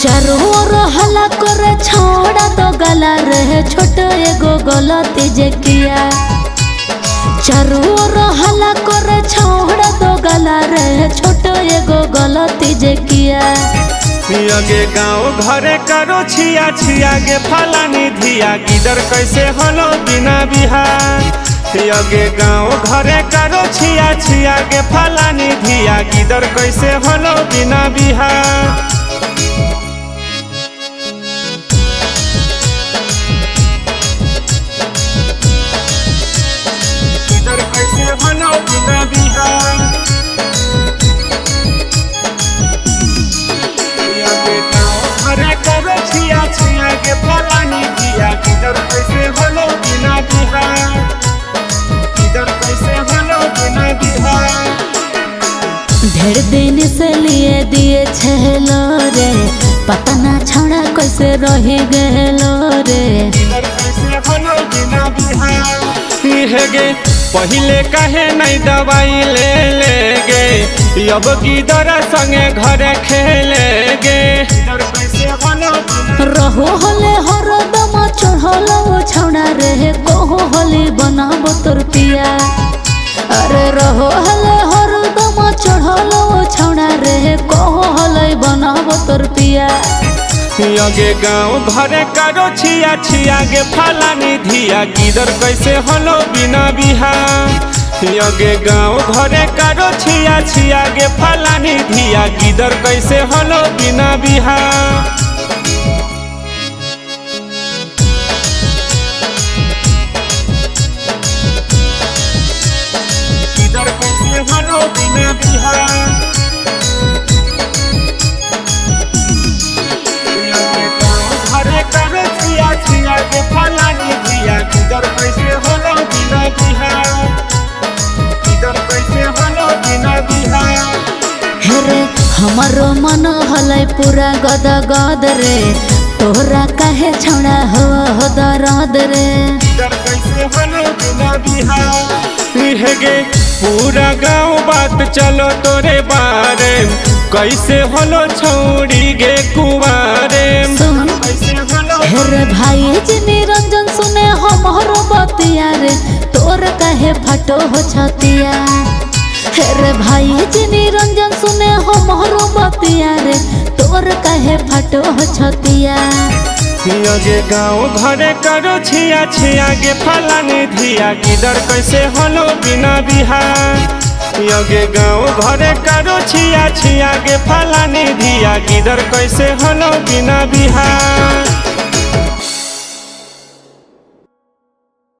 चारों ओर हल्ला करे छोड़ा तो गला रहे छोट एगो गलती जे किया। चारों ओर हल्ला करे छोड़ा तो गला रहे छोट एगो गलती जे किया। यगे गाँव घरे करो छिया छिया गे फलानी धिया गिदर कैसे हलो बिना बिहार। यगे गाँव घरे करो छिया छिया गे फलानी धिया गिदर कैसे हलो बिना बिहार। गिदर कैसे हलो बिना बिहार। घरे करो छिया छिया गे फलानी धिया गिदर कैसे हलो बिना बिहार। गिदर कैसे हलो बिना बिहार। ढेर दिन से लिए दिए छेलो रे पता ना छौड़ा कैसे रही गेलो रे। गिदर कैसे हलो बिना बिहार। गे पहिले काहे नहीं दवाई ले ले गे अब गिदर संगे घरे खेले गे। रहो हले हरदम चढ़ल छौड़ा रे कहो हले बनाबो तोर पिया। अरे रहो हले हरदम चढ़ल छौड़ा रे कहो हले बनाबो तोर पिया। यगे गाँव घरे करो छिया छिया गे फलानी धिया गिदर कैसे हलो बिना बिहार। यगे गाँव घरे करो छिया छिया गे फलानी धिया गिदर कैसे हलो बिना बिहार। गिदर कैसे हलो बिना बिहार। छिया गे फलानी धिया गिदर कैसे हलो बिना बिहार। गिदर कैसे हलो बिना बिहार। हेरे हमारो मन हलै पूरा गद गद रे तोहरा काहे छौड़ा हो दर्द रे। गिदर कैसे हलो बिना बिहार। गे पूरा गाँव बात चलो तोरे बारे कैसे हलो छौड़ी गे कुवारे। हेरे भाई जी निरंजन सुने हमारो बतिया रे तोर काहे फटो हो छतिया। हेरे भाई जी निरंजन सुने हमारो बतिया रे तोर काहे फटो हो छतिया। यगे गाँव घरे करो छिया छिया गे फलानी धिया गिदर कैसे हलो बिना बिहार। यगे गाँव घरे करो छिया छिया गे फलानी धिया गिदर कैसे हलो बिना बिहार।